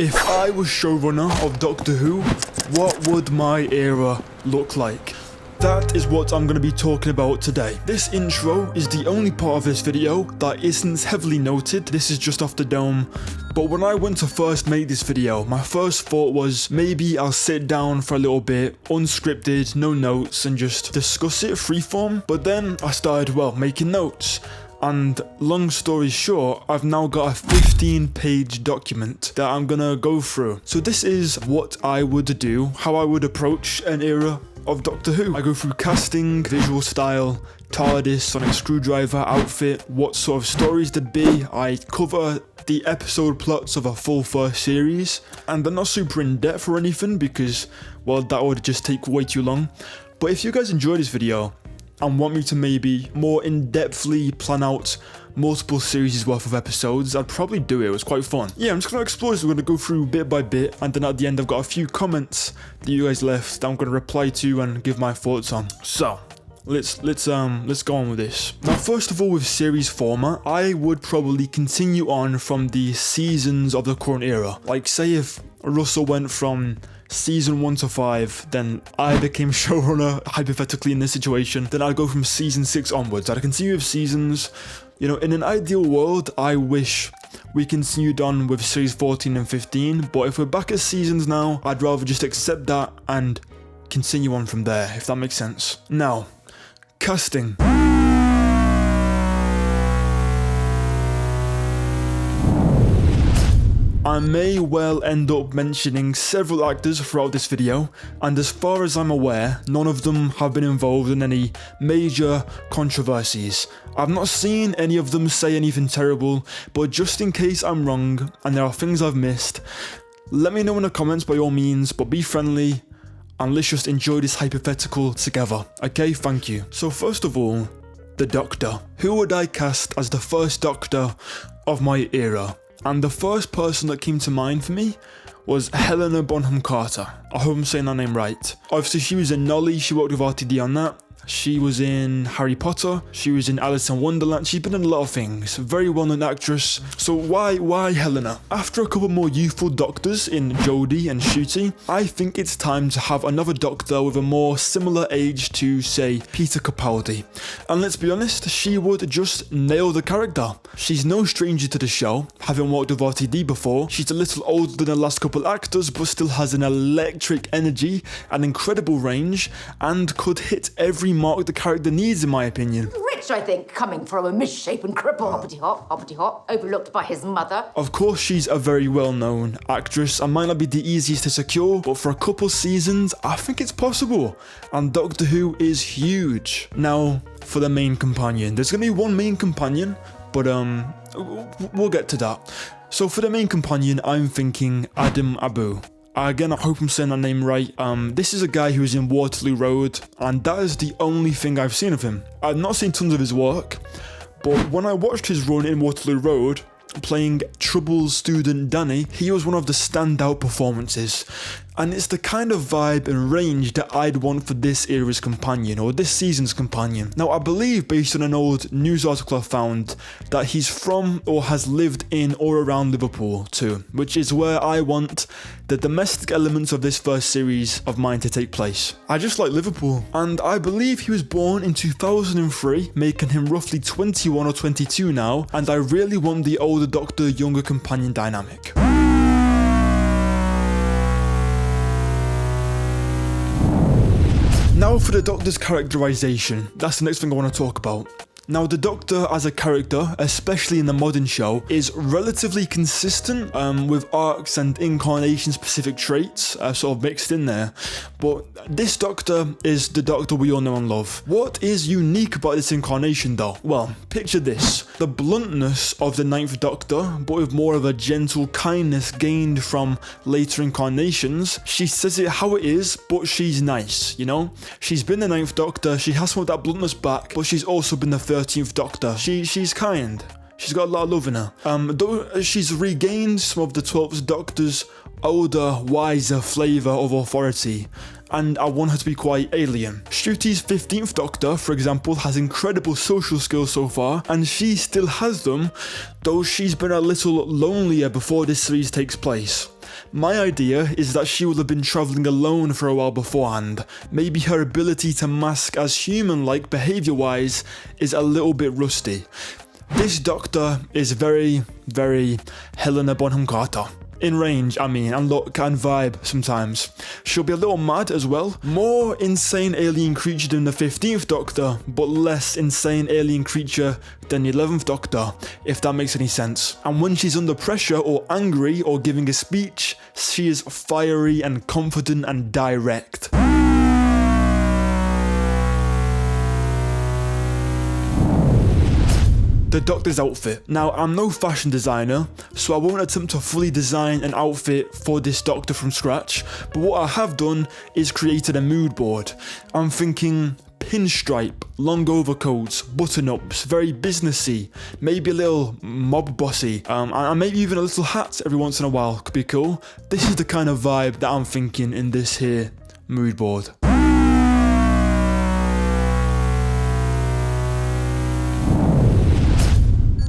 If I was showrunner of Doctor Who, what would my era look like? That is what I'm going to be talking about today. This intro is the only part of this video that isn't heavily noted. This is just off the dome. But when I went to first make this video, my first thought was maybe I'll sit down for a little bit, unscripted, no notes, and just discuss it freeform. But then I started, making notes. And long story short, I've now got a 15-page document that I'm gonna go through. So this is what I would do, how I would approach an era of Doctor Who. I go through casting, visual style, TARDIS, sonic screwdriver, outfit, what sort of stories there'd be. I cover the episode plots of a full first series, and they're not super in depth or anything because, that would just take way too long. But if you guys enjoy this video and want me to maybe more in-depthly plan out multiple series worth of episodes, I'd probably do it. It was quite fun. Yeah, I'm just gonna explore this. We're gonna go through bit by bit, and then at the end I've got a few comments that you guys left that I'm gonna reply to and give my thoughts on. So let's go on with this. Now, first of all, with series format, I would probably continue on from the seasons of the current era. Like, say if Russell went from season 1 to 5, then I became showrunner, hypothetically in this situation, then I'd go from season 6 onwards. I'd continue with seasons. In an ideal world, I wish we continued on with series 14 and 15, but if we're back at seasons now, I'd rather just accept that and continue on from there, if that makes sense. Now, casting. I may well end up mentioning several actors throughout this video, and as far as I'm aware, none of them have been involved in any major controversies. I've not seen any of them say anything terrible, but just in case I'm wrong and there are things I've missed, let me know in the comments by all means, but be friendly and let's just enjoy this hypothetical together, okay? Thank you. So first of all, the Doctor. Who would I cast as the first Doctor of my era? And the first person that came to mind for me was Helena Bonham Carter. I hope I'm saying that name right. Obviously, she was in Nolly. She worked with RTD on that. She was in Harry Potter. She was in Alice in Wonderland. She's been in a lot of things. Very well-known actress. So why Helena? After a couple more youthful doctors in Jodie and Ncuti, I think it's time to have another doctor with a more similar age to, say, Peter Capaldi. And let's be honest, she would just nail the character. She's no stranger to the show, having worked with RTD before. She's a little older than the last couple actors, but still has an electric energy, an incredible range, and could hit every mark the character needs, in my opinion. Rich, I think, coming from a misshapen cripple. Hoppity hop, overlooked by his mother. Of course, she's a very well-known actress and might not be the easiest to secure, but for a couple seasons, I think it's possible. And Doctor Who is huge. Now, for the main companion. There's gonna be one main companion, but we'll get to that. So for the main companion, I'm thinking Adam Abu. Again, I hope I'm saying that name right. This is a guy who is in Waterloo Road, and that is the only thing I've seen of him. I've not seen tons of his work, but when I watched his run in Waterloo Road, playing troubled student Danny, he was one of the standout performances. And it's the kind of vibe and range that I'd want for this era's companion, or this season's companion. Now, I believe, based on an old news article I found, that he's from or has lived in or around Liverpool too, which is where I want the domestic elements of this first series of mine to take place. I just like Liverpool, and I believe he was born in 2003, making him roughly 21 or 22 now, and I really want the older Doctor, younger companion dynamic. Now for the Doctor's characterization, that's the next thing I want to talk about. Now, the Doctor as a character, especially in the modern show, is relatively consistent with arcs and incarnation-specific traits sort of mixed in there. But this Doctor is the Doctor we all know and love. What is unique about this incarnation, though? Well, picture this. The bluntness of the 9th Doctor, but with more of a gentle kindness gained from later incarnations. She says it how it is, but she's nice, you know? She's been the 9th Doctor, she has some of that bluntness back, but she's also been the 13th Doctor. She's kind. She's got a lot of love in her. Though she's regained some of the 12th Doctor's older, wiser flavour of authority, and I want her to be quite alien. Ncuti's 15th Doctor, for example, has incredible social skills so far, and she still has them, though she's been a little lonelier before this series takes place. My idea is that she will have been travelling alone for a while beforehand. Maybe her ability to mask as human-like behaviour-wise is a little bit rusty. This Doctor is very, very Helena Bonham Carter. In range, I mean, and look and vibe sometimes. She'll be a little mad as well. More insane alien creature than the 15th Doctor, but less insane alien creature than the 11th Doctor, if that makes any sense. And when she's under pressure or angry or giving a speech, she is fiery and confident and direct. The Doctor's outfit. Now, I'm no fashion designer, so I won't attempt to fully design an outfit for this Doctor from scratch, but what I have done is created a mood board. I'm thinking pinstripe, long overcoats, button-ups, very businessy, maybe a little mob bossy, and maybe even a little hat every once in a while could be cool. This is the kind of vibe that I'm thinking in this here mood board.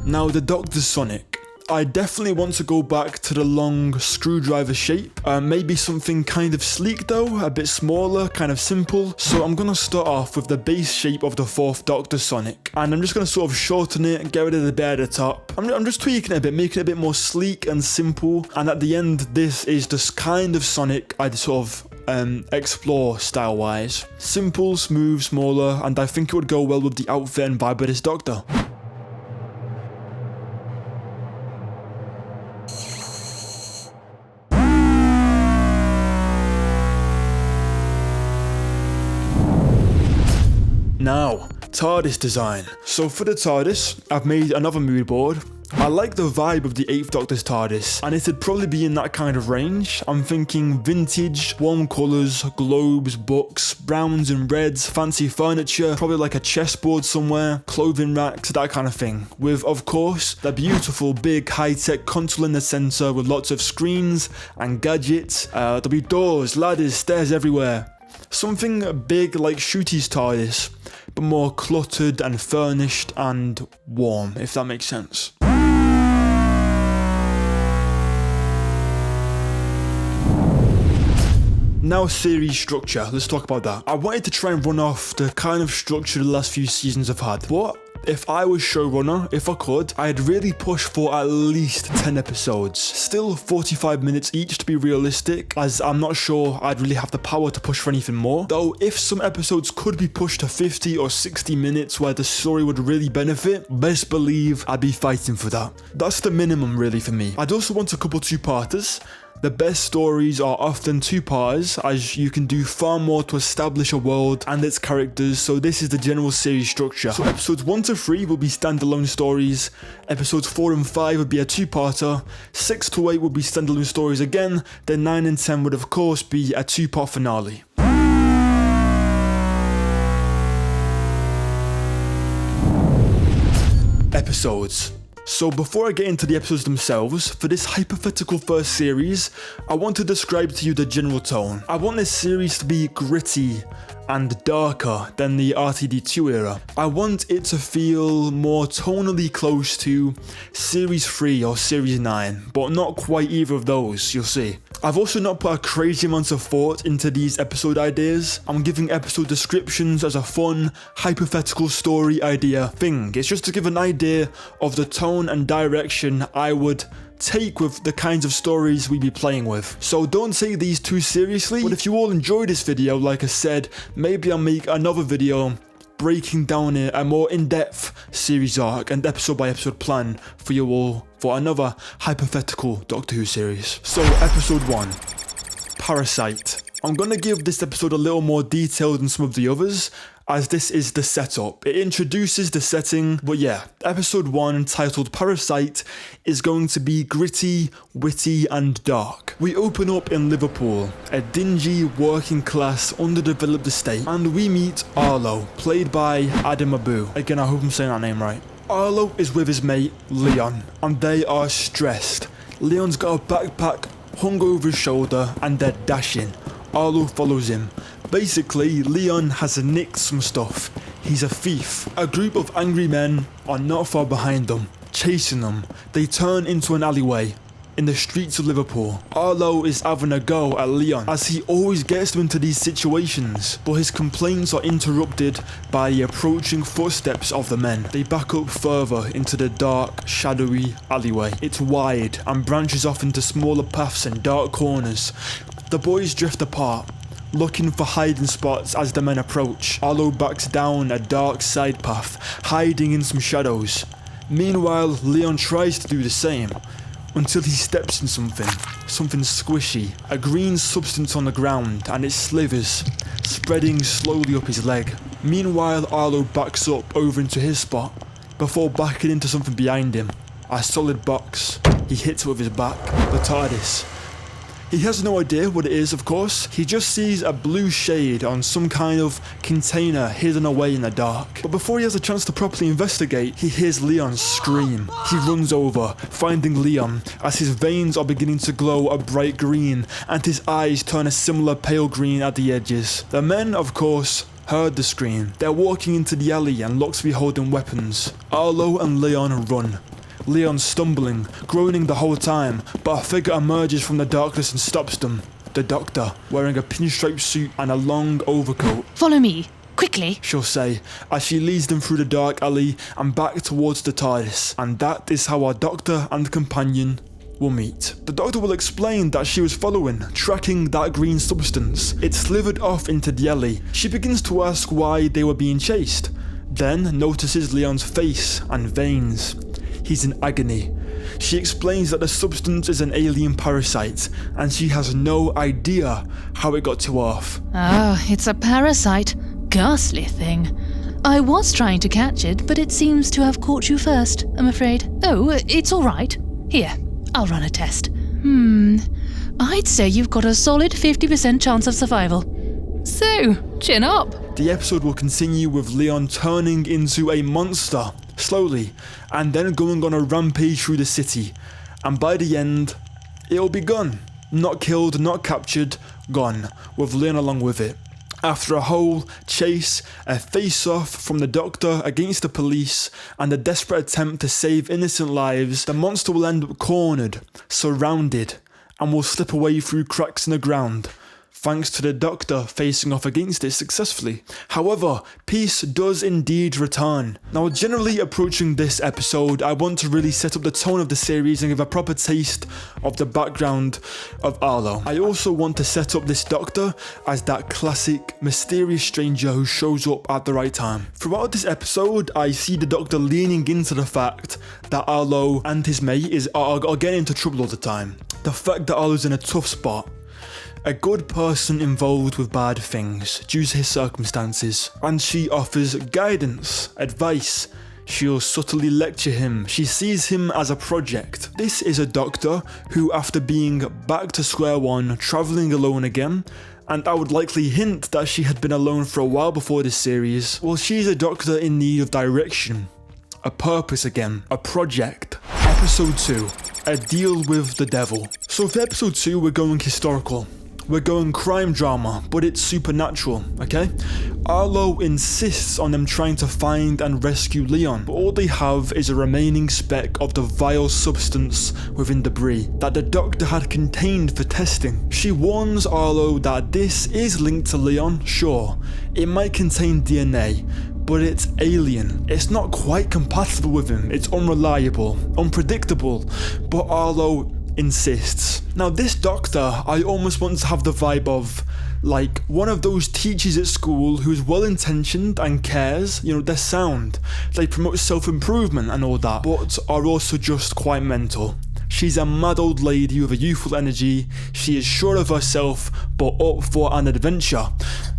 Now, the Doctor's Sonic. I definitely want to go back to the long screwdriver shape. Maybe something kind of sleek though, a bit smaller, kind of simple. So I'm going to start off with the base shape of the 4th Doctor Sonic. And I'm just going to sort of shorten it and get rid of the bit at the top. I'm just tweaking it a bit, making it a bit more sleek and simple. And at the end, this is the kind of Sonic I'd sort of explore style-wise. Simple, smooth, smaller, and I think it would go well with the outfit and vibe of this Doctor. Now, TARDIS design. So for the TARDIS, I've made another mood board. I like the vibe of the 8th Doctor's TARDIS, and it'd probably be in that kind of range. I'm thinking vintage, warm colours, globes, books, browns and reds, fancy furniture, probably like a chessboard somewhere, clothing racks, that kind of thing. With, of course, the beautiful big high-tech console in the centre with lots of screens and gadgets. There'll be doors, ladders, stairs everywhere. Something big like Ncuti's TARDIS, but more cluttered and furnished and warm, if that makes sense. Now, series structure, let's talk about that. I wanted to try and run off the kind of structure the last few seasons have had, but if I was showrunner, if I could, I'd really push for at least 10 episodes. Still 45 minutes each to be realistic, as I'm not sure I'd really have the power to push for anything more. Though if some episodes could be pushed to 50 or 60 minutes where the story would really benefit, best believe I'd be fighting for that. That's the minimum really for me. I'd also want a couple two-parters. The best stories are often two-parters, as you can do far more to establish a world and its characters, so this is the general series structure. So episodes 1 to 3 will be standalone stories, episodes 4 and 5 would be a two-parter, 6 to 8 would be standalone stories again, then 9 and 10 would of course be a two-part finale. Episodes. So before I get into the episodes themselves, for this hypothetical first series, I want to describe to you the general tone. I want this series to be gritty and darker than the RTD2 era. I want it to feel more tonally close to Series 3 or Series 9, but not quite either of those, you'll see. I've also not put a crazy amount of thought into these episode ideas. I'm giving episode descriptions as a fun, hypothetical story idea thing. It's just to give an idea of the tone and direction I would take with the kinds of stories we'd be playing with. So don't take these too seriously, but if you all enjoy this video, like I said, maybe I'll make another video breaking down a more in-depth series arc and episode by episode plan for you all for another hypothetical Doctor Who series. So episode 1, Parasite. I'm gonna give this episode a little more detail than some of the others, as this is the setup. It introduces the setting, but yeah, episode 1, titled Parasite, is going to be gritty, witty and dark. We open up in Liverpool, a dingy, working class, underdeveloped estate, and we meet Arlo, played by Adam Abu. Again, I hope I'm saying that name right. Arlo is with his mate, Leon, and they are stressed. Leon's got a backpack hung over his shoulder, and they're dashing. Arlo follows him. Basically, Leon has nicked some stuff. He's a thief. A group of angry men are not far behind them, chasing them. They turn into an alleyway. Arlo, in the streets of Liverpool. Arlo is having a go at Leon, as he always gets them into these situations, but his complaints are interrupted by the approaching footsteps of the men. They back up further into the dark, shadowy alleyway. It's wide and branches off into smaller paths and dark corners. The boys drift apart, looking for hiding spots as the men approach. Arlo backs down a dark side path, hiding in some shadows. Meanwhile, Leon tries to do the same, until he steps in something squishy, a green substance on the ground, and it slithers, spreading slowly up his leg. Meanwhile, Arlo backs up over into his spot, before backing into something behind him, a solid box. He hits it with his back, the TARDIS. He has no idea what it is, of course. He just sees a blue shade on some kind of container hidden away in the dark. But before he has a chance to properly investigate, he hears Leon scream. He runs over, finding Leon, as his veins are beginning to glow a bright green, and his eyes turn a similar pale green at the edges. The men, of course, heard the scream. They're walking into the alley and look to be holding weapons. Arlo and Leon run. Leon stumbling, groaning the whole time, but a figure emerges from the darkness and stops them. The Doctor, wearing a pinstripe suit and a long overcoat. Follow me, quickly, she'll say, as she leads them through the dark alley and back towards the TARDIS. And that is how our Doctor and companion will meet. The Doctor will explain that she was following, tracking that green substance. It slithered off into the alley. She begins to ask why they were being chased, then notices Leon's face and veins. He's in agony. She explains that the substance is an alien parasite, and she has no idea how it got to Earth. Oh, it's a parasite. Ghastly thing. I was trying to catch it, but it seems to have caught you first, I'm afraid. Oh, it's all right. Here, I'll run a test. I'd say you've got a solid 50% chance of survival. So, chin up. The episode will continue with Leon turning into a monster, slowly, and then going on a rampage through the city. And by the end, it'll be gone. Not killed, not captured, gone, with Leon along with it. After a whole chase, a face-off from the Doctor against the police, and a desperate attempt to save innocent lives, the monster will end up cornered, surrounded, and will slip away through cracks in the ground, thanks to the Doctor facing off against it successfully. However, peace does indeed return. Now, generally approaching this episode, I want to really set up the tone of the series and give a proper taste of the background of Arlo. I also want to set up this Doctor as that classic mysterious stranger who shows up at the right time. Throughout this episode, I see the Doctor leaning into the fact that Arlo and his mate are getting into trouble all the time. The fact that Arlo's in a tough spot. A good person involved with bad things due to his circumstances, and she offers guidance, advice. She'll subtly lecture him. She sees him as a project. This is a Doctor who, after being back to square one, travelling alone again, and I would likely hint that she had been alone for a while before this series, well, she's a Doctor in need of direction, a purpose again, a project. Episode 2, a deal with the devil. So for episode 2, we're going historical. We're going crime drama, but it's supernatural, okay? Arlo insists on them trying to find and rescue Leon, but all they have is a remaining speck of the vile substance within debris that the Doctor had contained for testing. She warns Arlo that this is linked to Leon, sure. It might contain DNA, but it's alien. It's not quite compatible with him. It's unreliable, unpredictable, but Arlo insists. Now, this Doctor, I almost want to have the vibe of like one of those teachers at school who's well-intentioned and cares, you know, they're sound, they promote self-improvement and all that, but are also just quite mental. She's a mad old lady with a youthful energy. She is sure of herself, but up for an adventure.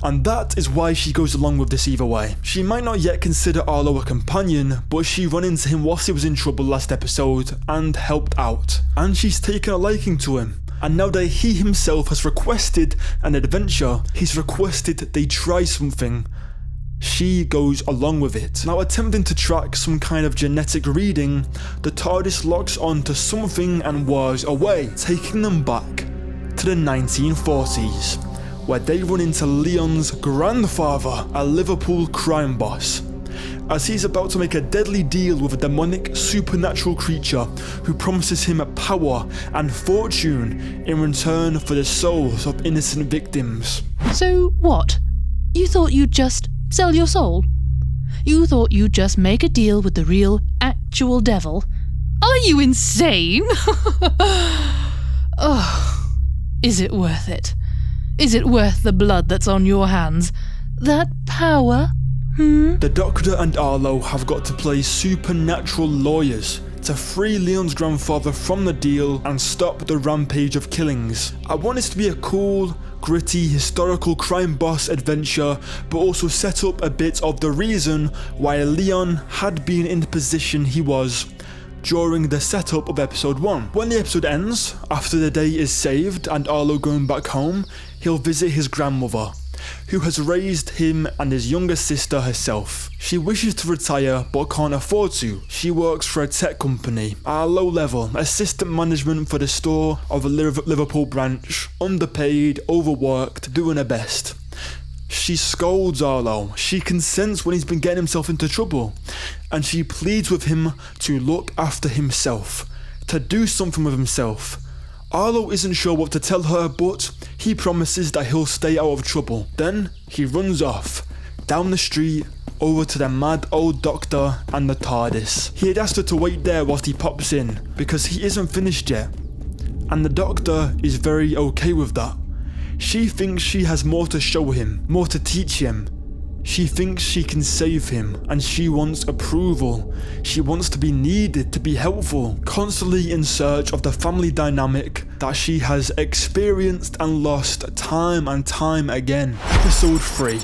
And that is why she goes along with this either way. She might not yet consider Arlo a companion, but she ran into him whilst he was in trouble last episode and helped out. And she's taken a liking to him. And now that he himself has requested an adventure, he's requested they try something, she goes along with it. Now, attempting to track some kind of genetic reading, the TARDIS locks onto something and whirs away, taking them back to the 1940s, where they run into Leon's grandfather, a Liverpool crime boss. as he's about to make a deadly deal with a demonic supernatural creature who promises him power and fortune in return for the souls of innocent victims. So what? You thought you'd just sell your soul? You thought you'd just make a deal with the real, actual devil? Are you insane? Oh, is it worth it? Is it worth the blood that's on your hands? That power? The Doctor and Arlo have got to play supernatural lawyers to free Leon's grandfather from the deal and stop the rampage of killings. I want this to be a cool, gritty, historical crime boss adventure, but also set up a bit of the reason why Leon had been in the position he was during the setup of episode 1. When the episode ends, after the day is saved and Arlo going back home, he'll visit his grandmother, who has raised him and his younger sister herself. She wishes to retire but can't afford to. She works for a tech company at a low level, assistant management for the store of a Liverpool branch, underpaid, overworked, doing her best. She scolds Arlo, she consents when he's been getting himself into trouble, and she pleads with him to look after himself, to do something with himself. Arlo isn't sure what to tell her, but he promises that he'll stay out of trouble. Then he runs off, down the street, over to the mad old Doctor and the TARDIS. He had asked her to wait there whilst he pops in, because he isn't finished yet, and the Doctor is very okay with that. She thinks she has more to show him, more to teach him. She thinks she can save him, and she wants approval. She wants to be needed, to be helpful, constantly in search of the family dynamic that she has experienced and lost time and time again. Episode 3.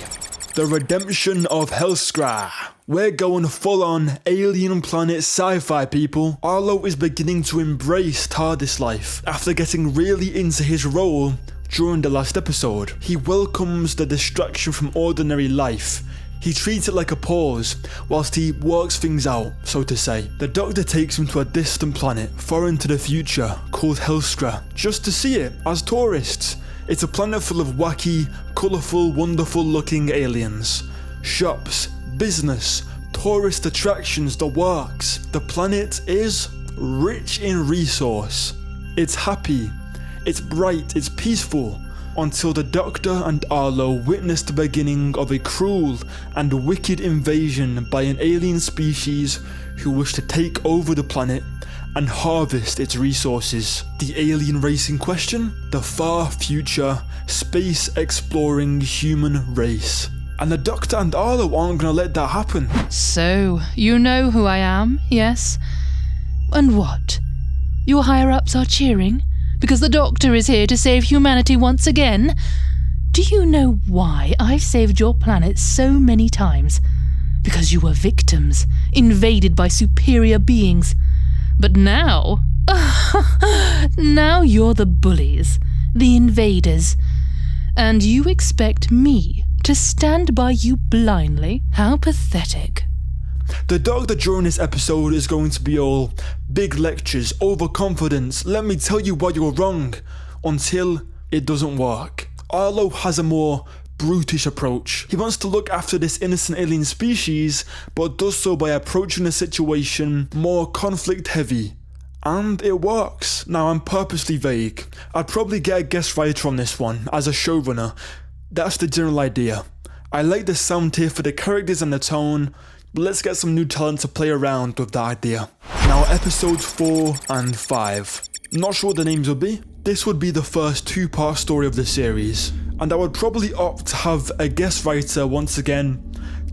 The Redemption of Hellskra. We're going full on alien planet sci-fi, people. Arlo is beginning to embrace TARDIS life after getting really into his role during the last episode. He welcomes the distraction from ordinary life. He treats it like a pause whilst he works things out, so to say. The Doctor takes him to a distant planet, foreign to the future, called Hellskra, just to see it as tourists. It's a planet full of wacky, colourful, wonderful looking aliens. Shops, business, tourist attractions, the works. The planet is rich in resource. It's happy. It's bright, it's peaceful, until the Doctor and Arlo witness the beginning of a cruel and wicked invasion by an alien species who wish to take over the planet and harvest its resources. The alien race in question? The far future, space-exploring human race. And the Doctor and Arlo aren't gonna let that happen. So, you know who I am, yes? And what? Your higher-ups are cheering? Because the Doctor is here to save humanity once again? Do you know why I've saved your planet so many times? Because you were victims, invaded by superior beings. But now... now you're the bullies, the invaders. And you expect me to stand by you blindly? How pathetic. The Doctor during this episode is going to be all big lectures, overconfidence, let me tell you why you're wrong, until it doesn't work. Arlo has a more brutish approach. He wants to look after this innocent alien species, but does so by approaching the situation more conflict heavy. And it works. Now, I'm purposely vague. I'd probably get a guest writer on this one, as a showrunner. That's the general idea. I like the sound here for the characters and the tone, but let's get some new talent to play around with that idea. Now, episodes 4 and 5. Not sure what the names would be. This would be the first two-part story of the series, and I would probably opt to have a guest writer once again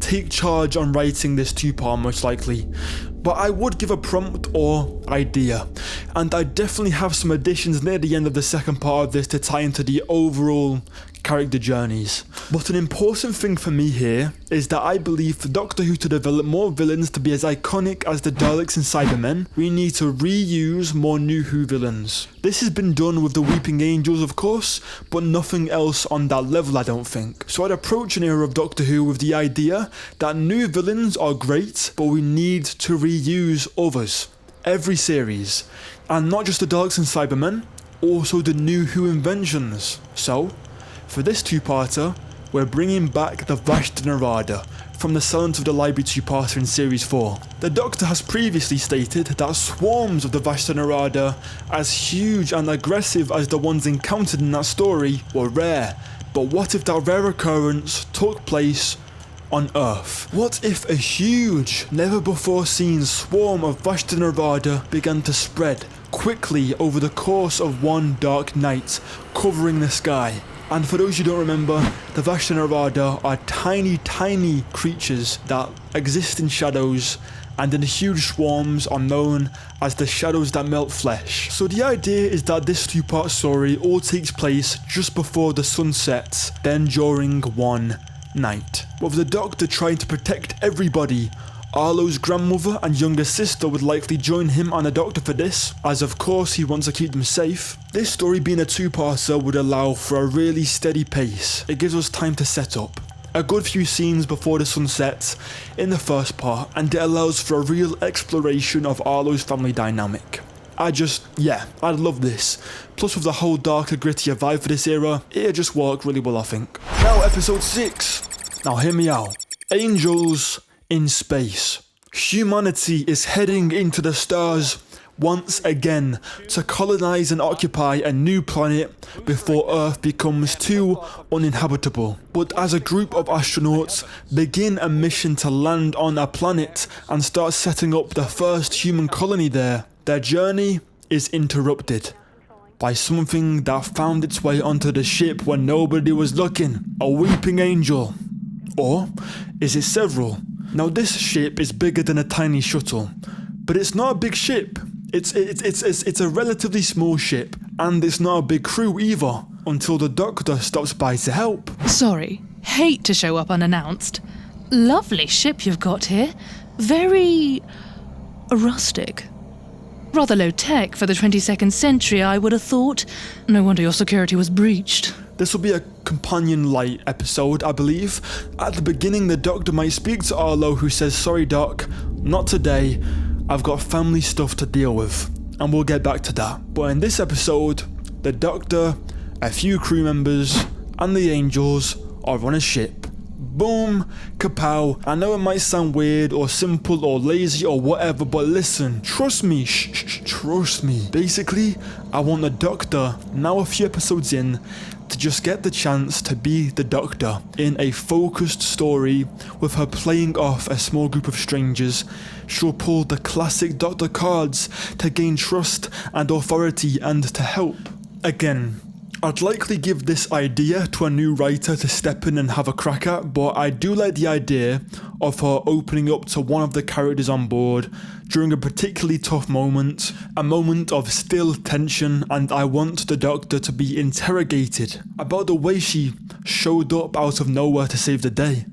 take charge on writing this two-part most likely. But I would give a prompt or idea, and I definitely have some additions near the end of the second part of this to tie into the overall character journeys. But an important thing for me here is that I believe for Doctor Who to develop more villains to be as iconic as the Daleks and Cybermen, we need to reuse more New Who villains. This has been done with the Weeping Angels, of course, but nothing else on that level, I don't think. So I'd approach an era of Doctor Who with the idea that new villains are great, but we need to reuse others. Every series. And not just the Daleks and Cybermen, also the New Who inventions. So, for this two-parter, we're bringing back the Vashta Nerada from the Silence of the Library two-parter in Series 4. The Doctor has previously stated that swarms of the Vashta Nerada, as huge and aggressive as the ones encountered in that story, were rare. But what if that rare occurrence took place on Earth? What if a huge, never before seen swarm of Vashta Nerada began to spread quickly over the course of one dark night, covering the sky? And for those who don't remember, the Vashta Nerada are tiny creatures that exist in shadows, and in huge swarms are known as the shadows that melt flesh. So the idea is that this two-part story all takes place just before the sun sets, then during one night. With the Doctor trying to protect everybody, Arlo's grandmother and younger sister would likely join him and the Doctor for this, as of course he wants to keep them safe. This story being a two-parter would allow for a really steady pace. It gives us time to set up a good few scenes before the sun sets in the first part, and it allows for a real exploration of Arlo's family dynamic. I'd love this. Plus with the whole darker, grittier vibe for this era, it'd just work really well, I think. Now episode 6. Now hear me out. Angels in space. Humanity is heading into the stars once again to colonize and occupy a new planet before Earth becomes too uninhabitable. But as a group of astronauts begin a mission to land on a planet and start setting up the first human colony there, their journey is interrupted by something that found its way onto the ship when nobody was looking. A weeping angel. Or is it several? Now this ship is bigger than a tiny shuttle, but it's not a big ship. It's a relatively small ship, and it's not a big crew either, until the Doctor stops by to help. Sorry, hate to show up unannounced. Lovely ship you've got here. Very rustic. Rather low tech for the 22nd century, I would have thought. No wonder your security was breached. This will be a companion light episode, I believe. At the beginning, the Doctor might speak to Arlo, who says, "Sorry Doc, not today. I've got family stuff to deal with." And we'll get back to that. But in this episode, the Doctor, a few crew members, and the Angels are on a ship. Boom, kapow. I know it might sound weird or simple or lazy or whatever, but listen, trust me, trust me. Basically, I want the Doctor, now a few episodes in, to just get the chance to be the Doctor in a focused story with her playing off a small group of strangers. She'll pull the classic Doctor cards to gain trust and authority and to help. Again, I'd likely give this idea to a new writer to step in and have a crack at, but I do like the idea of her opening up to one of the characters on board during a particularly tough moment, a moment of still tension, and I want the Doctor to be interrogated about the way she showed up out of nowhere to save the day.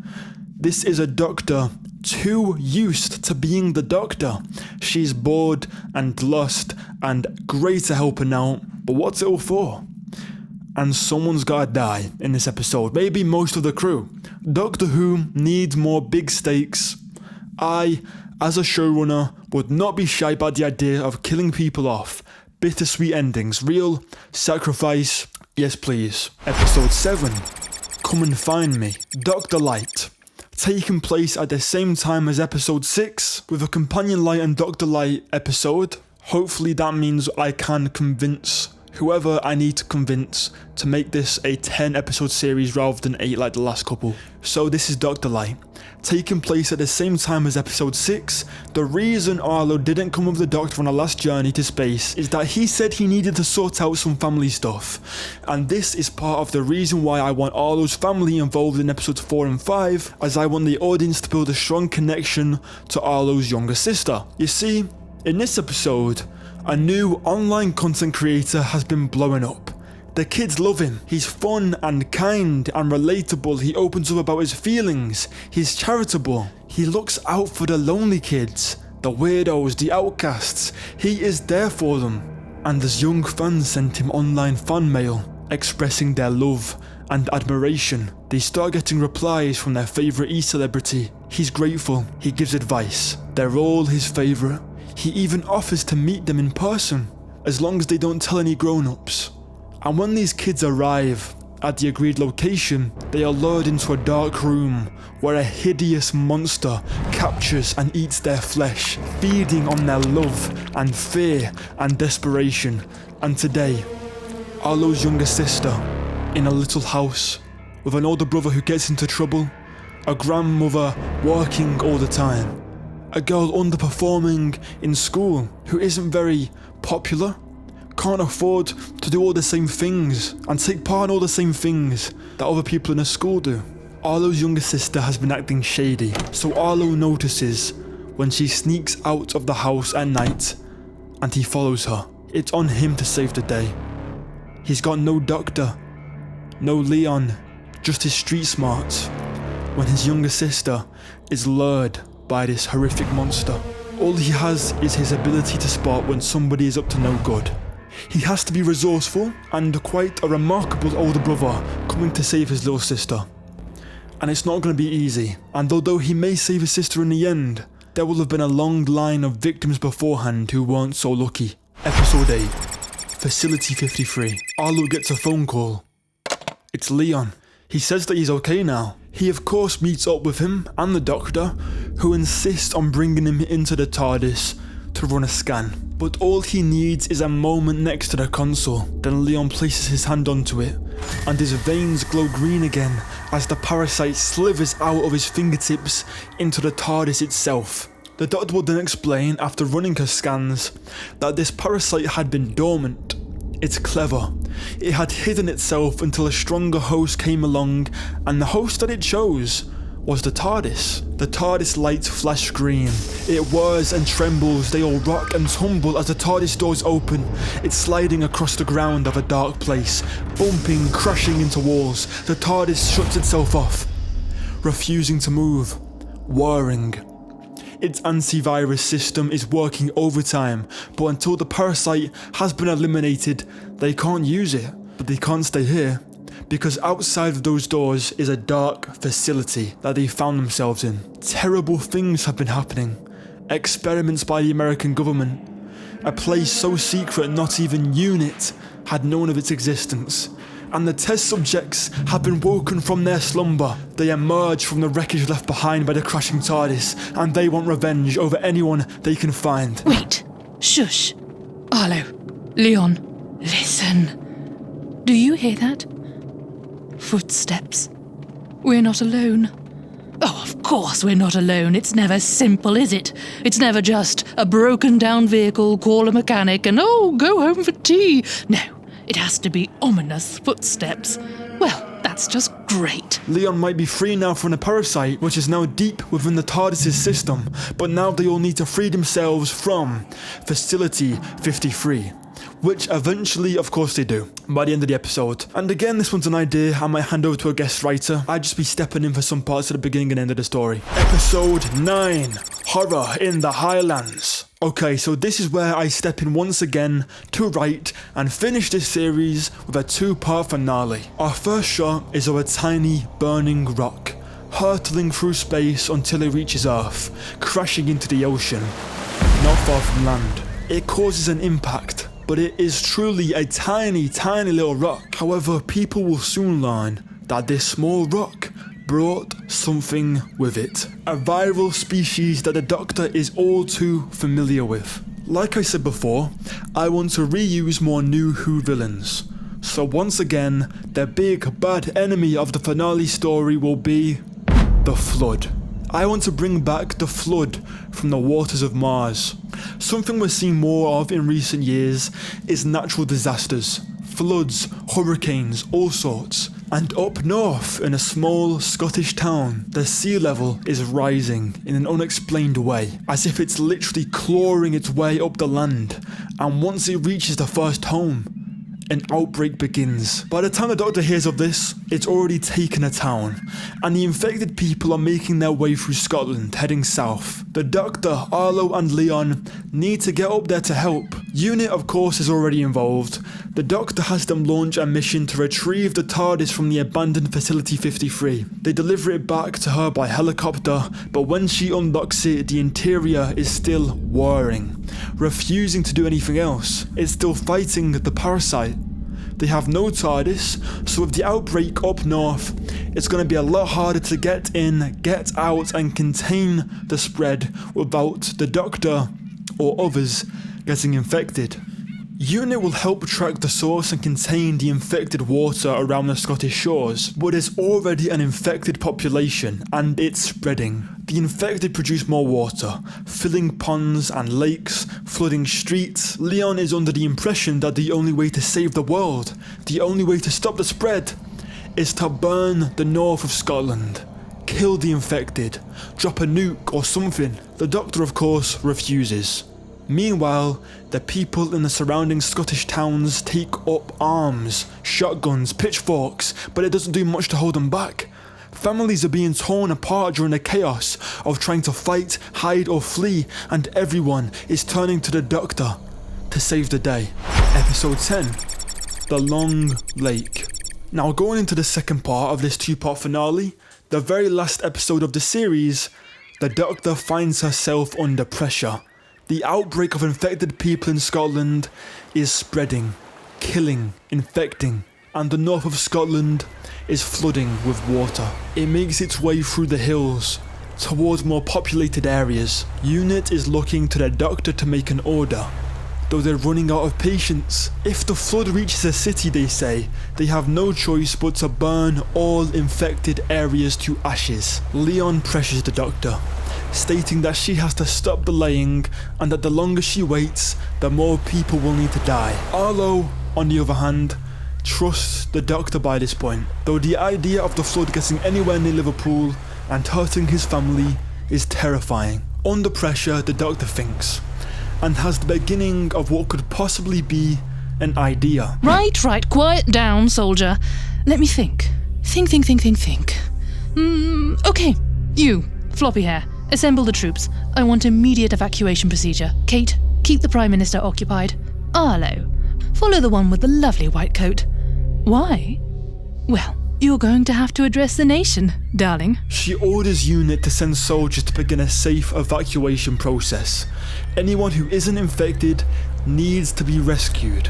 This is a Doctor too used to being the Doctor. She's bored and lost and great to help her now, but what's it all for? And someone's gotta die in this episode, maybe most of the crew. Doctor Who needs more big stakes. I, as a showrunner, would not be shy about the idea of killing people off. Bittersweet endings, real sacrifice, yes please. Episode 7, Come and Find Me. Dr. Light. Taking place at the same time as episode 6, with a Companion Light and Dr. Light episode. Hopefully that means I can convince whoever I need to convince to make this a 10 episode series rather than 8 like the last couple. So this is Dr. Light, taking place at the same time as episode 6. The reason Arlo didn't come with the Doctor on a last journey to space is that he said he needed to sort out some family stuff. And this is part of the reason why I want Arlo's family involved in episodes 4 and 5, as I want the audience to build a strong connection to Arlo's younger sister. You see, in this episode, a new online content creator has been blowing up. The kids love him. He's fun and kind and relatable. He opens up about his feelings. He's charitable. He looks out for the lonely kids, the weirdos, the outcasts. He is there for them. And as young fans sent him online fan mail expressing their love and admiration, they start getting replies from their favourite e-celebrity. He's grateful. He gives advice. They're all his favourite. He even offers to meet them in person, as long as they don't tell any grown-ups. And when these kids arrive At the agreed location, they are lured into a dark room where a hideous monster captures and eats their flesh, feeding on their love and fear and desperation. And today, Arlo's younger sister, in a little house, with an older brother who gets into trouble, a grandmother working all the time, a girl underperforming in school who isn't very popular, can't afford to do all the same things and take part in all the same things that other people in the school do. Arlo's younger sister has been acting shady, so Arlo notices when she sneaks out of the house at night and he follows her. It's on him to save the day. He's got no doctor, no Leon, just his street smarts, when his younger sister is lured by this horrific monster. All he has is his ability to spot when somebody is up to no good. He has to be resourceful and quite a remarkable older brother coming to save his little sister. And it's not going to be easy, and although he may save his sister in the end, there will have been a long line of victims beforehand who weren't so lucky. Episode 8, Facility 53. Arlo gets a phone call. It's Leon. He says that he's okay now. He of course meets up with him and the doctor, who insist on bringing him into the TARDIS to run a scan. But all he needs is a moment next to the console. Then Leon places his hand onto it, and his veins glow green again as the parasite slithers out of his fingertips into the TARDIS itself. The doctor will then explain, after running her scans, that this parasite had been dormant. It's clever. It had hidden itself until a stronger host came along, and the host that it chose was the TARDIS. The TARDIS lights flash green. It whirs and trembles, they all rock and tumble as the TARDIS doors open. It's sliding across the ground of a dark place, bumping, crashing into walls. The TARDIS shuts itself off, refusing to move, whirring. Its antivirus system is working overtime, but until the parasite has been eliminated, they can't use it. But they can't stay here, because outside of those doors is a dark facility that they found themselves in. Terrible things have been happening. Experiments by the American government. A place so secret not even UNIT had known of its existence. And the test subjects have been woken from their slumber. They emerge from the wreckage left behind by the crashing TARDIS, and they want revenge over anyone they can find. Wait. Shush. Arlo. Leon. Listen. Do you hear that? Footsteps. We're not alone. Oh, of course we're not alone. It's never simple, is it? It's never just a broken down vehicle, call a mechanic, and oh, go home for tea. No, it has to be ominous footsteps. Well, that's just great. Leon might be free now from the parasite, which is now deep within the TARDIS' system, but now they all need to free themselves from Facility 53. Which eventually, of course, they do, by the end of the episode. And again, this one's an idea I might hand over to a guest writer. I'd just be stepping in for some parts at the beginning and end of the story. Episode 9, Horror in the Highlands. Okay, so this is where I step in once again to write and finish this series with a 2-part finale. Our first shot is of a tiny burning rock, hurtling through space until it reaches Earth, crashing into the ocean, not far from land. It causes an impact, but it is truly a tiny, tiny little rock. However, people will soon learn that this small rock brought something with it. A viral species that the Doctor is all too familiar with. Like I said before, I want to reuse more new Who villains. So once again, the big bad enemy of the finale story will be the Flood. I want to bring back the Flood from the waters of Mars. Something we're seeing more of in recent years is natural disasters. Floods, hurricanes, all sorts. And up north, in a small Scottish town, the sea level is rising in an unexplained way, as if it's literally clawing its way up the land. And once it reaches the first home, an outbreak begins. By the time the Doctor hears of this, it's already taken a town, and the infected people are making their way through Scotland, heading south. The Doctor, Arlo and Leon need to get up there to help. UNIT, of course, is already involved. The Doctor has them launch a mission to retrieve the TARDIS from the abandoned Facility 53. They deliver it back to her by helicopter, but when she unlocks it, the interior is still whirring, refusing to do anything else. It's still fighting the parasite. They have no TARDIS, so with the outbreak up north, it's going to be a lot harder to get in, get out and contain the spread without the Doctor or others getting infected. UNIT will help track the source and contain the infected water around the Scottish shores, but there's already an infected population and it's spreading. The infected produce more water, filling ponds and lakes, flooding streets. Leon is under the impression that the only way to save the world, the only way to stop the spread, is to burn the north of Scotland. Kill the infected, drop a nuke or something. The Doctor, of course, refuses. Meanwhile, the people in the surrounding Scottish towns take up arms, shotguns, pitchforks, but it doesn't do much to hold them back. Families are being torn apart during the chaos of trying to fight, hide or flee, and everyone is turning to the Doctor to save the day. Episode 10, The Long Lake. Now going into the second part of this two-part finale, the very last episode of the series, the Doctor finds herself under pressure. The outbreak of infected people in Scotland is spreading, killing, infecting, and the north of Scotland is flooding with water. It makes its way through the hills, towards more populated areas. UNIT is looking to the Doctor to make an order, though they're running out of patience. If the flood reaches a city, they say, they have no choice but to burn all infected areas to ashes. Leon pressures the Doctor, stating that she has to stop delaying and that the longer she waits, the more people will need to die. Arlo, on the other hand, trusts the Doctor by this point, though the idea of the flood getting anywhere near Liverpool and hurting his family is terrifying. Under pressure, the Doctor thinks, and has the beginning of what could possibly be an idea. Right, quiet down, soldier. Let me think. Think. Okay, you, floppy hair. Assemble the troops. I want immediate evacuation procedure. Kate, keep the Prime Minister occupied. Arlo, follow the one with the lovely white coat. Why? Well, you're going to have to address the nation, darling. She orders UNIT to send soldiers to begin a safe evacuation process. Anyone who isn't infected needs to be rescued.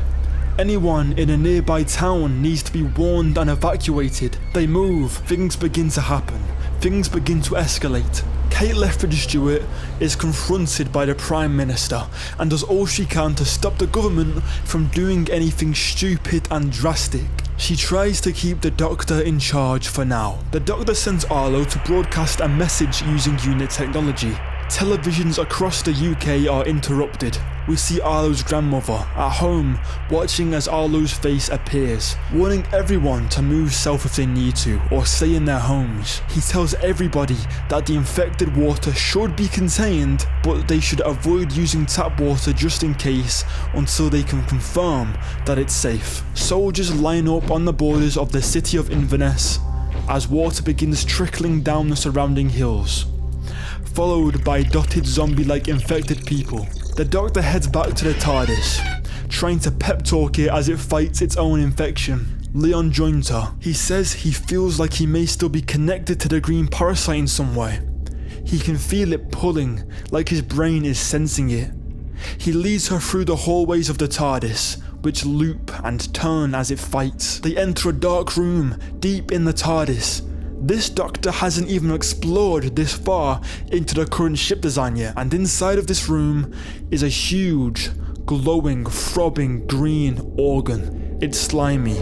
Anyone in a nearby town needs to be warned and evacuated. They move, things begin to happen. Things begin to escalate. Kate Lethbridge-Stewart is confronted by the Prime Minister and does all she can to stop the government from doing anything stupid and drastic. She tries to keep the Doctor in charge for now. The Doctor sends Arlo to broadcast a message using UNIT technology. Televisions across the UK are interrupted. We see Arlo's grandmother at home watching as Arlo's face appears, warning everyone to move south if they need to or stay in their homes. He tells everybody that the infected water should be contained, but they should avoid using tap water just in case until they can confirm that it's safe. Soldiers line up on the borders of the city of Inverness as water begins trickling down the surrounding hills, followed by dotted zombie-like infected people. The Doctor heads back to the TARDIS, trying to pep talk it as it fights its own infection. Leon joins her. He says he feels like he may still be connected to the green parasite in some way. He can feel it pulling, like his brain is sensing it. He leads her through the hallways of the TARDIS, which loop and turn as it fights. They enter a dark room deep in the TARDIS. This Doctor hasn't even explored this far into the current ship design yet, and inside of this room is a huge, glowing, throbbing green organ. It's slimy,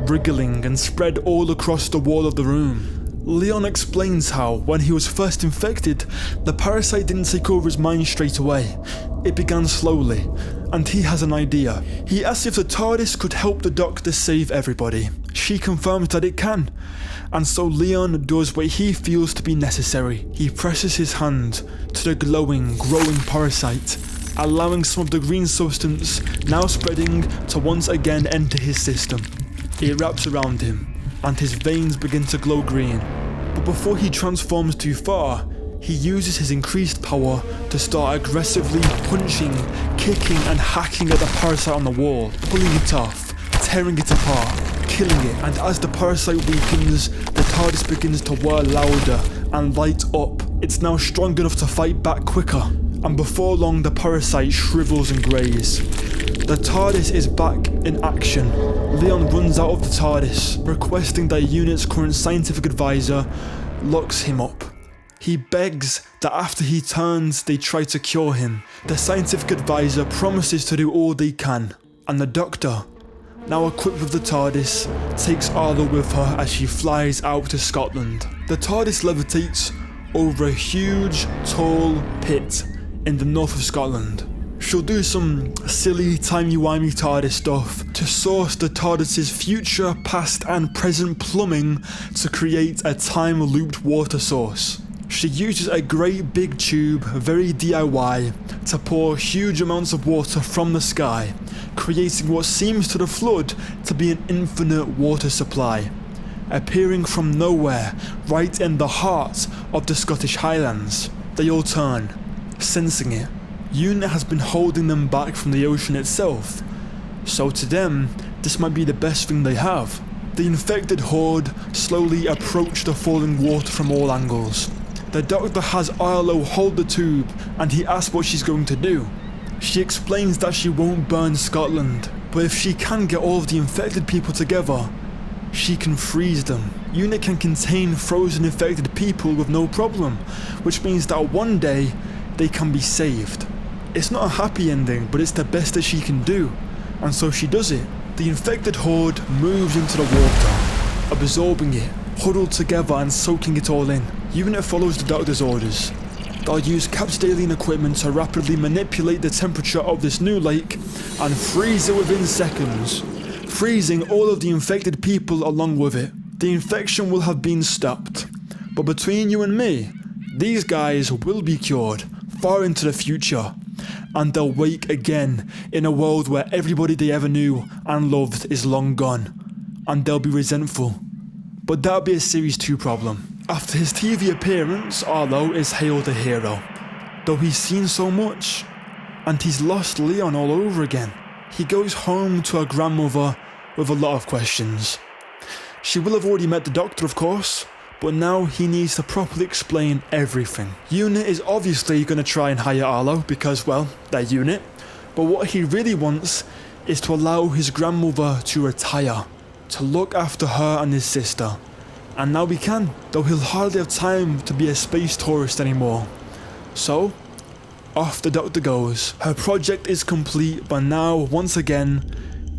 wriggling and spread all across the wall of the room. Leon explains how, when he was first infected, the parasite didn't take over his mind straight away. It began slowly, and he has an idea. He asks if the TARDIS could help the Doctor save everybody. She confirms that it can, and so Leon does what he feels to be necessary. He presses his hand to the glowing, growing parasite, allowing some of the green substance, now spreading, to once again enter his system. It wraps around him, and his veins begin to glow green. But before he transforms too far, he uses his increased power to start aggressively punching, kicking and hacking at the parasite on the wall, pulling it off, tearing it apart, killing it, and as the parasite weakens, the TARDIS begins to whir louder and light up. It's now strong enough to fight back quicker. and before long the parasite shrivels and greys. The TARDIS is back in action. Leon runs out of the TARDIS, requesting that unit's current scientific advisor locks him up. He begs that after he turns, they try to cure him. The scientific advisor promises to do all they can, and the Doctor, now equipped with the TARDIS, takes Arlo with her as she flies out to Scotland. The TARDIS levitates over a huge, tall pit in the north of Scotland. She'll do some silly timey-wimey TARDIS stuff to source the TARDIS's future, past and present plumbing to create a time-looped water source. She uses a great big tube, very DIY, to pour huge amounts of water from the sky, creating what seems to the flood to be an infinite water supply, appearing from nowhere right in the heart of the Scottish Highlands. They all turn, sensing it. UNIT has been holding them back from the ocean itself, so to them, this might be the best thing they have. The infected horde slowly approach the falling water from all angles. The Doctor has Arlo hold the tube and he asks what she's going to do. She explains that she won't burn Scotland, but if she can get all of the infected people together, she can freeze them. UNIT can contain frozen infected people with no problem, which means that one day they can be saved. It's not a happy ending, but it's the best that she can do, and so she does it. The infected horde moves into the water, absorbing it, huddled together and soaking it all in. UNIT follows the Doctor's orders. They'll use Capsdalian equipment to rapidly manipulate the temperature of this new lake and freeze it within seconds, freezing all of the infected people along with it. The infection will have been stopped, but between you and me, these guys will be cured far into the future, and they'll wake again in a world where everybody they ever knew and loved is long gone, and they'll be resentful. But that'll be a Series 2 problem. After his TV appearance, Arlo is hailed a hero, though he's seen so much, and he's lost Leon all over again. He goes home to her grandmother with a lot of questions. She will have already met the Doctor, of course, but now he needs to properly explain everything. UNIT is obviously going to try and hire Arlo because, well, they're UNIT, but what he really wants is to allow his grandmother to retire, to look after her and his sister. And now we can, though he'll hardly have time to be a space tourist anymore. So, off the Doctor goes. Her project is complete, but now, once again,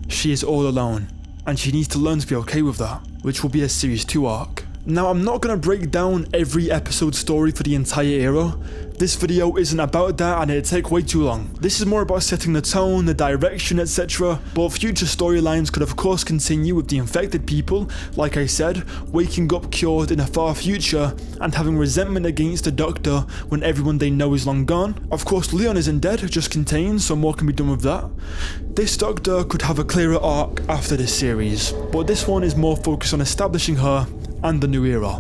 she is all alone. And she needs to learn to be okay with that, which will be a Series 2 arc. Now, I'm not going to break down every episode story for the entire era. This video isn't about that and it'd take way too long. This is more about setting the tone, the direction, etc. But future storylines could of course continue with the infected people, like I said, waking up cured in a far future and having resentment against the Doctor when everyone they know is long gone. Of course, Leon isn't dead, just contained, so more can be done with that. This Doctor could have a clearer arc after this series, but this one is more focused on establishing her and the new era.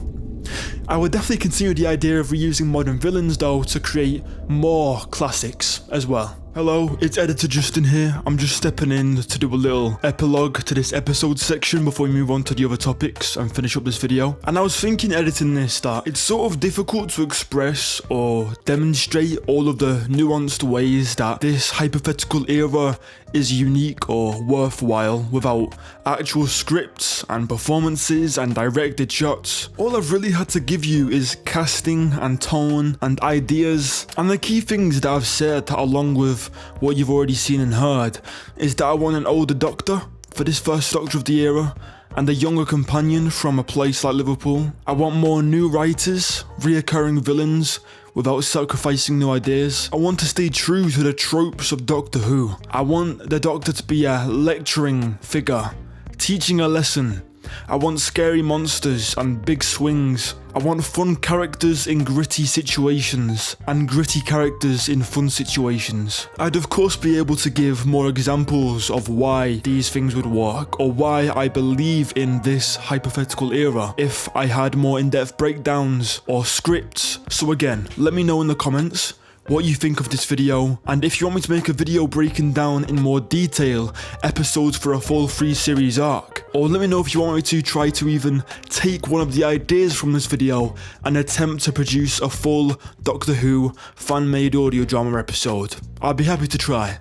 I would definitely continue the idea of reusing modern villains though to create more classics as well. Hello, it's Editor Justin here. I'm just stepping in to do a little epilogue to this episode section before we move on to the other topics and finish up this video. And I was thinking editing this that it's sort of difficult to express or demonstrate all of the nuanced ways that this hypothetical era is unique or worthwhile without actual scripts and performances and directed shots. All I've really had to give you is casting and tone and ideas, and the key things that I've said along with what you've already seen and heard is that I want an older Doctor for this first Doctor of the era and a younger companion from a place like Liverpool. I want more new writers, reoccurring villains without sacrificing new ideas. I want to stay true to the tropes of Doctor Who. I want the Doctor to be a lecturing figure, teaching a lesson. I want scary monsters and big swings. I want fun characters in gritty situations and gritty characters in fun situations. I'd of course be able to give more examples of why these things would work or why I believe in this hypothetical era if I had more in-depth breakdowns or scripts. So again, let me know in the comments what you think of this video, and if you want me to make a video breaking down in more detail episodes for a full 3-series arc. Or let me know if you want me to try to even take one of the ideas from this video and attempt to produce a full Doctor Who fan-made audio drama episode. I'd be happy to try.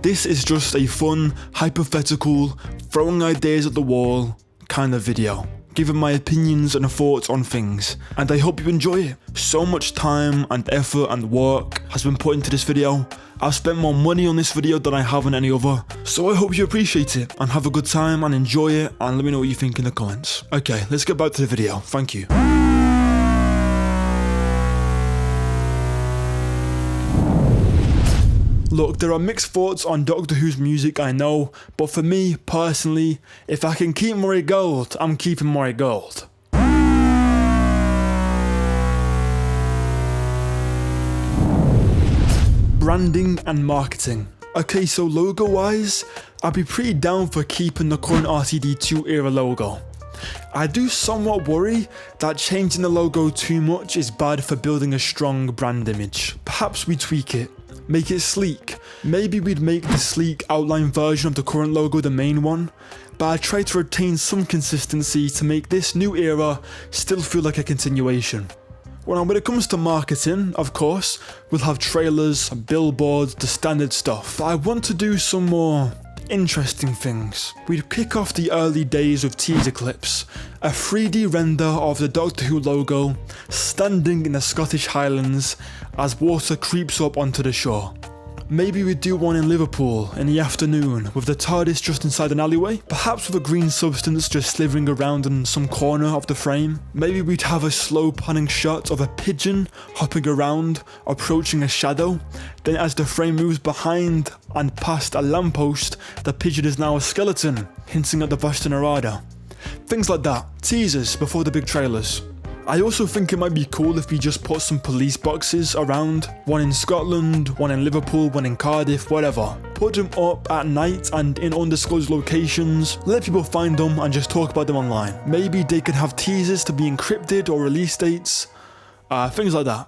This is just a fun, hypothetical, throwing ideas at the wall kind of video, giving my opinions and thoughts on things, and I hope you enjoy it. So much time and effort and work has been put into this video. I've spent more money on this video than I have on any other, so I hope you appreciate it and have a good time and enjoy it, and let me know what you think in the comments. Okay, let's get back to the video. Thank you. Look, there are mixed thoughts on Doctor Who's music, I know, but for me, personally, if I can keep Murray Gold, I'm keeping Murray Gold. Branding and marketing. Okay, so logo-wise, I'd be pretty down for keeping the current RTD2 era logo. I do somewhat worry that changing the logo too much is bad for building a strong brand image. Perhaps we tweak it. Make it sleek. Maybe we'd make the sleek outline version of the current logo the main one, but I try to retain some consistency to make this new era still feel like a continuation. Well, when it comes to marketing, of course, we'll have trailers, billboards, the standard stuff, but I want to do some more interesting things. We'd kick off the early days with teaser clips, a 3D render of the Doctor Who logo standing in the Scottish Highlands as water creeps up onto the shore. Maybe we'd do one in Liverpool in the afternoon with the TARDIS just inside an alleyway, perhaps with a green substance just slithering around in some corner of the frame. Maybe we'd have a slow panning shot of a pigeon hopping around, approaching a shadow. Then as the frame moves behind and past a lamppost, the pigeon is now a skeleton, hinting at the Vashta Nerada. Things like that. Teasers before the big trailers. I also think it might be cool if we just put some police boxes around, one in Scotland, one in Liverpool, one in Cardiff, whatever. Put them up at night and in undisclosed locations, let people find them and just talk about them online. Maybe they could have teasers to be encrypted or release dates, things like that.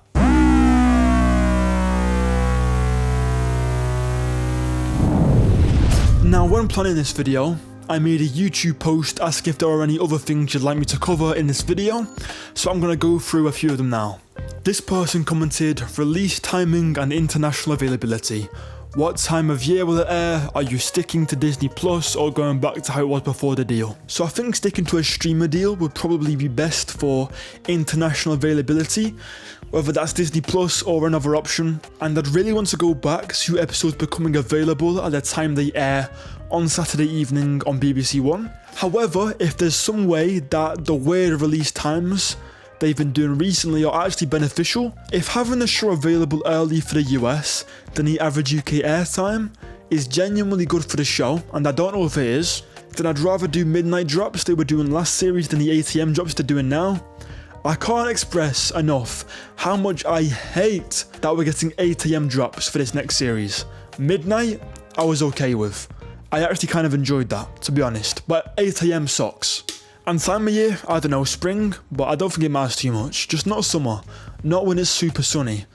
Now when planning this video, I made a YouTube post asking if there are any other things you'd like me to cover in this video, so I'm going to go through a few of them now. This person commented, release timing and international availability. What time of year will it air? Are you sticking to Disney Plus or going back to how it was before the deal? So I think sticking to a streamer deal would probably be best for international availability, whether that's Disney Plus or another option. And I'd really want to go back to episodes becoming available at the time they air on Saturday evening on BBC One. However, if there's some way that the weird release times they've been doing recently are actually beneficial, if having the show available early for the US than the average UK airtime is genuinely good for the show, and I don't know if it is, then I'd rather do midnight drops they were doing last series than the 8 AM drops they're doing now. I can't express enough how much I hate that we're getting 8 AM drops for this next series. Midnight, I was okay with. I actually kind of enjoyed that, to be honest, but 8 AM sucks. And time of year, I don't know, spring, but I don't think it matters too much. Just not summer, not when it's super sunny,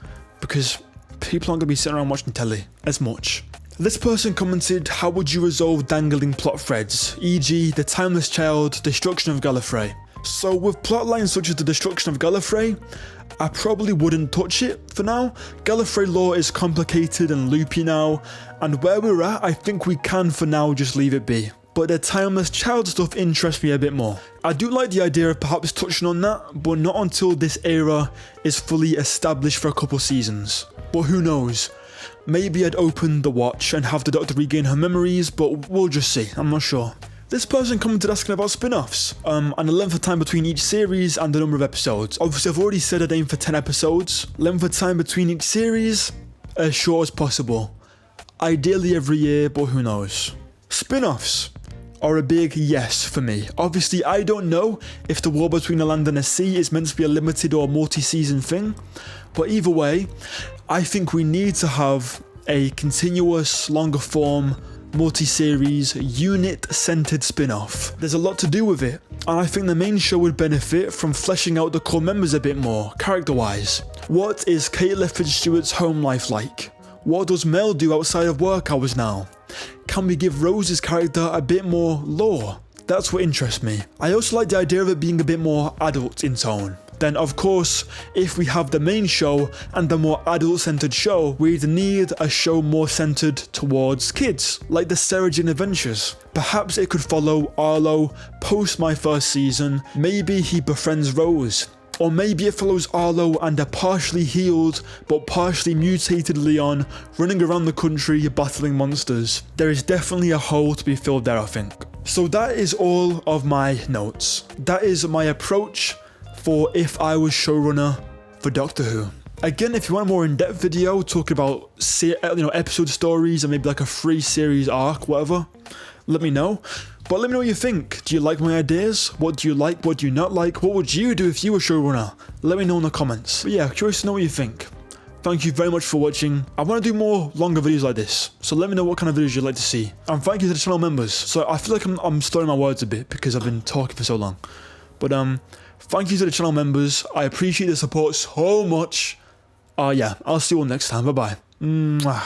because people aren't going to be sitting around watching telly as much. This person commented, how would you resolve dangling plot threads, e.g. the Timeless Child, destruction of Gallifrey? So with plotlines such as the destruction of Gallifrey, I probably wouldn't touch it for now. Gallifrey lore is complicated and loopy now, and where we're at, I think we can for now just leave it be. But the Timeless Child stuff interests me a bit more. I do like the idea of perhaps touching on that, but not until this era is fully established for a couple seasons. But who knows? Maybe I'd open the watch and have the Doctor regain her memories, but we'll just see, I'm not sure. This person commented asking about spin-offs, and the length of time between each series and the number of episodes. Obviously I've already said I'd aim for 10 episodes. Length of time between each series, as short as possible. Ideally every year, but who knows. Spin-offs are a big yes for me. Obviously I don't know if the War Between the Land and the Sea is meant to be a limited or multi-season thing, but either way, I think we need to have a continuous, longer form, multi-series, unit-centered spin-off. There's a lot to do with it, and I think the main show would benefit from fleshing out the core members a bit more, character-wise. What is Kate Lefford Stewart's home life like? What does Mel do outside of work hours now? Can we give Rose's character a bit more lore? That's what interests me. I also like the idea of it being a bit more adult in tone. Then of course, if we have the main show and the more adult-centered show, we'd need a show more centered towards kids, like the Sarah Jane Adventures. Perhaps it could follow Arlo post my first season, maybe he befriends Rose. Or maybe it follows Arlo and a partially healed but partially mutated Leon running around the country battling monsters. There is definitely a hole to be filled there, I think. So that is all of my notes. That is my approach for if I was showrunner for Doctor Who. Again, if you want a more in-depth video talking about episode stories and maybe like a free series arc, whatever, let me know. But let me know what you think. Do you like my ideas? What do you like? What do you not like? What would you do if you were showrunner? Let me know in the comments. But yeah, curious to know what you think. Thank you very much for watching. I want to do more longer videos like this, so let me know what kind of videos you'd like to see. And thank you to the channel members. So I feel like I'm slurring my words a bit because I've been talking for so long. But thank you to the channel members. I appreciate the support so much. Yeah, I'll see you all next time. Bye bye. Mwah.